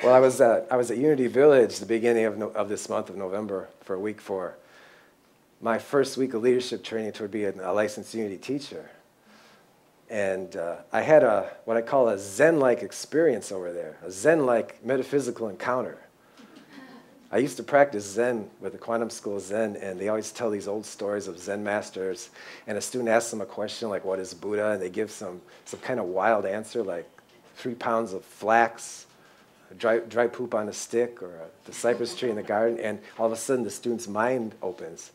Well, I was at Unity Village the beginning of this month of November for a week for my first week of leadership training toward being a licensed Unity teacher. And I had what I call a Zen-like experience over there, a Zen-like metaphysical encounter. I used to practice Zen with the Quantum School Zen, and they always tell these old stories of Zen masters, and a student asks them a question like, what is Buddha? And they give some kind of wild answer like 3 pounds of flax, dry poop on a stick, or the cypress tree in the garden, and all of a sudden the student's mind opens.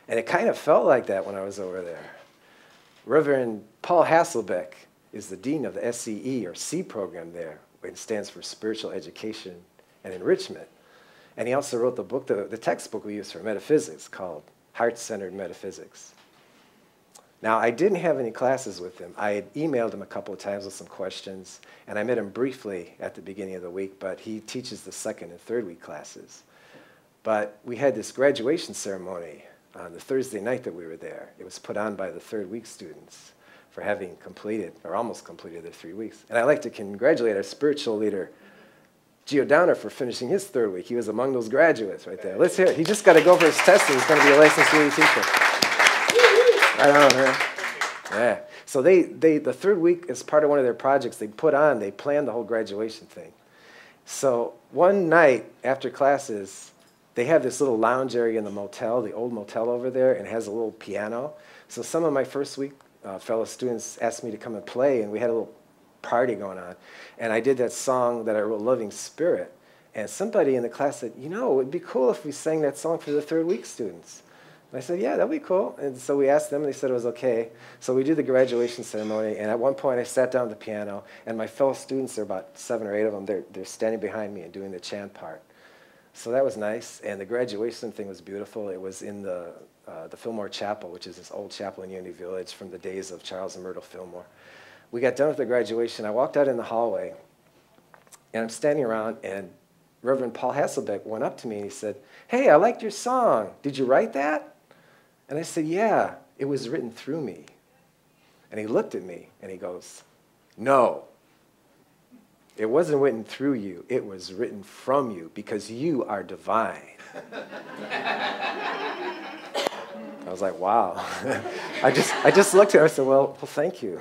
And it kind of felt like that when I was over there. Reverend Paul Hasselbeck is the dean of the SCE, or C program there. It stands for Spiritual Education and Enrichment. And he also wrote the book, the textbook we use for metaphysics, called HeartCentered Metaphysics. Now, I didn't have any classes with him. I had emailed him a couple of times with some questions, and I met him briefly at the beginning of the week, but he teaches the second and third week classes. But we had this graduation ceremony on the Thursday night that we were there. It was put on by the third week students for having completed, or almost completed, their 3 weeks. And I'd like to congratulate our spiritual leader, Gio Downer, for finishing his third week. He was among those graduates right there. Let's hear it. He just got to go for his testing. He's going to be a licensed Unity teacher. Right on, man. Yeah. So the third week, as part of one of their projects they planned the whole graduation thing. So one night after classes, they have this little lounge area in the motel, the old motel over there, and it has a little piano. So some of my first week fellow students asked me to come and play, and we had a little party going on. And I did that song that I wrote, Loving Spirit. And somebody in the class said, you know, it'd be cool if we sang that song for the third week students. And I said, yeah, that'd be cool. And so we asked them, and they said it was okay. So we did the graduation ceremony, and at one point I sat down at the piano, and my fellow students, there are about 7 or 8 of them, they're standing behind me and doing the chant part. So that was nice, and the graduation thing was beautiful. It was in the Fillmore Chapel, which is this old chapel in Unity Village from the days of Charles and Myrtle Fillmore. We got done with the graduation. I walked out in the hallway, and I'm standing around, and Reverend Paul Hasselbeck went up to me, and he said, hey, I liked your song. Did you write that? And I said, yeah, it was written through me. And he looked at me, and he goes, no. It wasn't written through you. It was written from you because you are divine. I was like, wow. I just looked at her and said, well, thank you.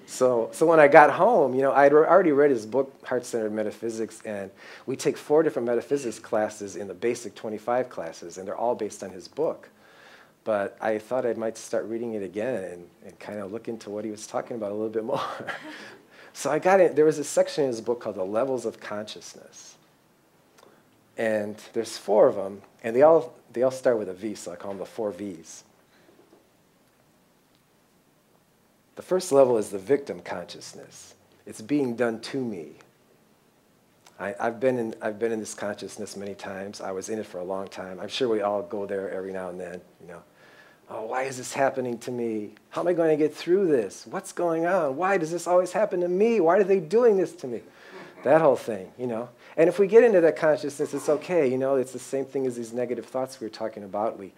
So when I got home, you know, I'd already read his book, Heart-Centered Metaphysics, and we take 4 different metaphysics classes in the basic 25 classes, and they're all based on his book. But I thought I might start reading it again and kind of look into what he was talking about a little bit more. So I got it. There was a section in his book called The Levels of Consciousness. And there's 4 of them, and they all start with a V, so I call them the 4 Vs. The first level is the victim consciousness. It's being done to me. I've been in this consciousness many times. I was in it for a long time. I'm sure we all go there every now and then, you know. Oh, why is this happening to me? How am I going to get through this? What's going on? Why does this always happen to me? Why are they doing this to me? That whole thing, you know. And if we get into that consciousness, it's okay, you know. It's the same thing as these negative thoughts we were talking about. We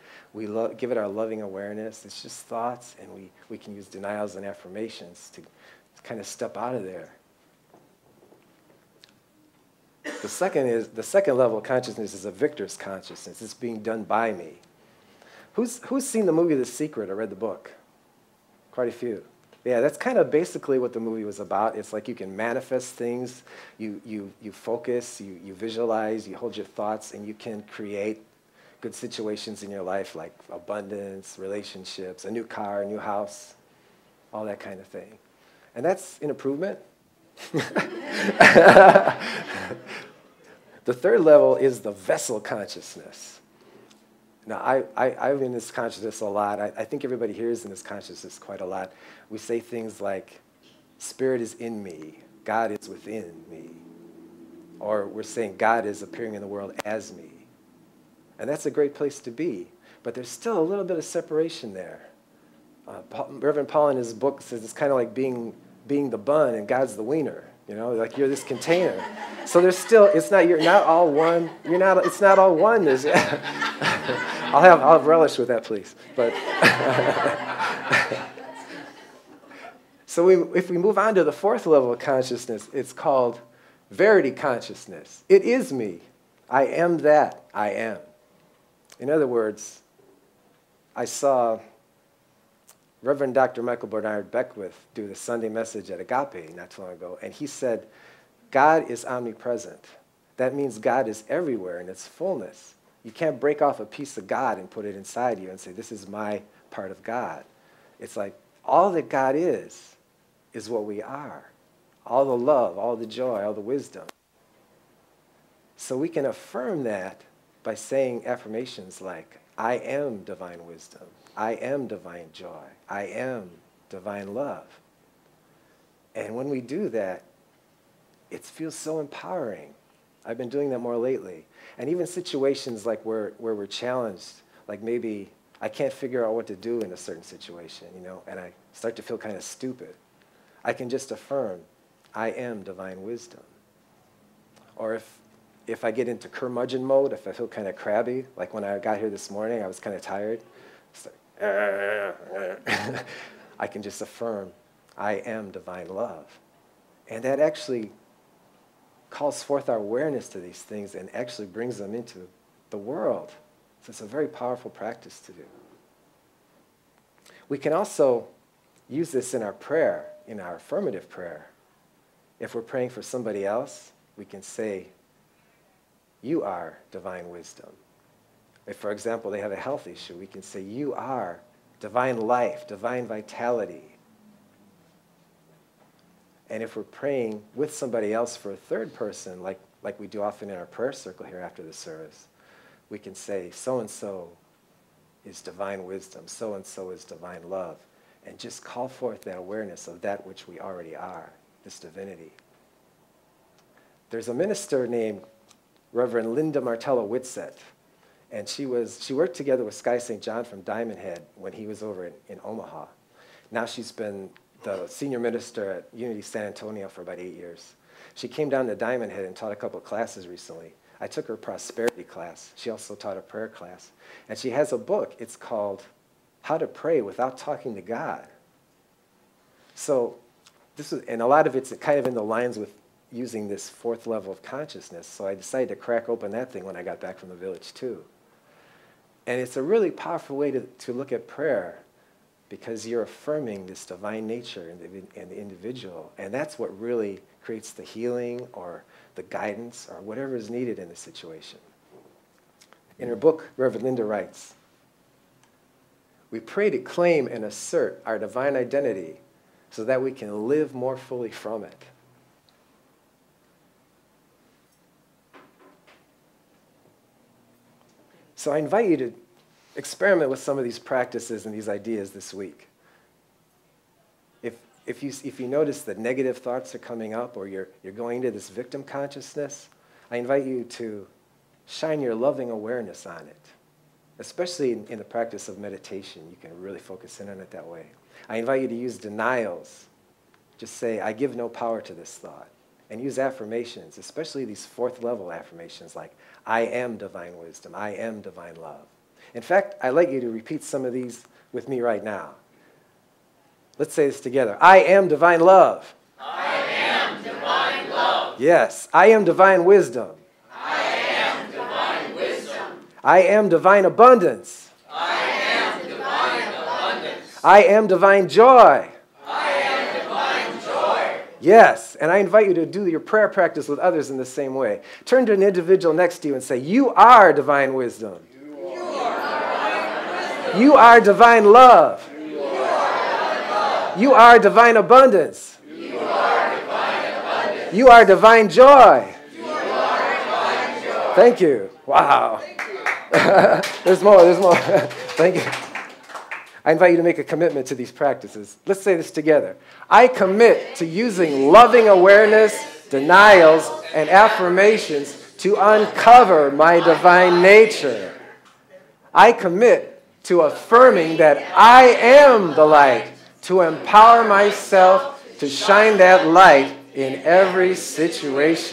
give it our loving awareness. It's just thoughts, and we can use denials and affirmations to kind of step out of there. The second level of consciousness is a victor's consciousness. It's being done by me. Who's seen the movie The Secret or read the book? Quite a few. Yeah, that's kind of basically what the movie was about. It's like you can manifest things, you focus, you visualize, you hold your thoughts, and you can create good situations in your life like abundance, relationships, a new car, a new house, all that kind of thing. And that's an improvement. The third level is the vessel consciousness. Now, I'm in this consciousness a lot. I think everybody here is in this consciousness quite a lot. We say things like, Spirit is in me, God is within me. Or we're saying God is appearing in the world as me. And that's a great place to be. But there's still a little bit of separation there. Reverend Paul in his book says it's kind of like being the bun and God's the wiener. You know, like you're this container. So there's still, you're not all one. It's not all one. I'll have relish with that, please. But So if we move on to the fourth level of consciousness, it's called Verity Consciousness. It is me. I am that I am. In other words, I saw Reverend Dr. Michael Bernard Beckwith do the Sunday message at Agape not too long ago, and he said, God is omnipresent. That means God is everywhere in its fullness. You can't break off a piece of God and put it inside you and say, this is my part of God. It's like all that God is what we are. All the love, all the joy, all the wisdom. So we can affirm that by saying affirmations like, I am divine wisdom. I am divine joy. I am divine love. And when we do that, it feels so empowering. I've been doing that more lately. And even situations like where we're challenged, like maybe I can't figure out what to do in a certain situation, and I start to feel kind of stupid. I can just affirm, I am divine wisdom. Or if I get into curmudgeon mode, if I feel kind of crabby, like when I got here this morning, I was kind of tired. It's like, I can just affirm, I am divine love. And that actually calls forth our awareness to these things and actually brings them into the world. So it's a very powerful practice to do. We can also use this in our prayer, in our affirmative prayer. If we're praying for somebody else, we can say, you are divine wisdom. If, for example, they have a health issue, we can say, you are divine life, divine vitality. And if we're praying with somebody else for a third person, like we do often in our prayer circle here after the service, we can say, so-and-so is divine wisdom, so-and-so is divine love, and just call forth that awareness of that which we already are, this divinity. There's a minister named Reverend Linda Martella-Whitsett, and she worked together with Sky St. John from Diamond Head when he was over in Omaha. Now she's been the senior minister at Unity San Antonio for about 8 years. She came down to Diamond Head and taught a couple of classes recently. I took her prosperity class. She also taught a prayer class. And she has a book. It's called How to Pray Without Talking to God. So and a lot of it's kind of in the lines with using this fourth level of consciousness. So I decided to crack open that thing when I got back from the village too. And it's a really powerful way to look at prayer, because you're affirming this divine nature in the individual. And that's what really creates the healing or the guidance or whatever is needed in the situation. In her book, Reverend Linda writes, we pray to claim and assert our divine identity so that we can live more fully from it. So I invite you to experiment with some of these practices and these ideas this week. If you notice that negative thoughts are coming up or you're going into this victim consciousness, I invite you to shine your loving awareness on it. Especially in the practice of meditation, you can really focus in on it that way. I invite you to use denials. Just say, I give no power to this thought. And use affirmations, especially these fourth level affirmations like, I am divine wisdom, I am divine love. In fact, I'd like you to repeat some of these with me right now. Let's say this together. I am divine love. I am divine love. Yes. I am divine wisdom. I am divine wisdom. I am divine abundance. I am divine abundance. I am divine joy. I am divine joy. Yes. And I invite you to do your prayer practice with others in the same way. Turn to an individual next to you and say, you are divine wisdom. You are divine love. You are divine abundance. You are divine abundance. You are divine joy. You are divine joy. Thank you. Wow. There's more. Thank you. I invite you to make a commitment to these practices. Let's say this together. I commit to using loving awareness, denials, and affirmations to uncover my divine nature. I commit to affirming that I am the light, to empower myself to shine that light in every situation.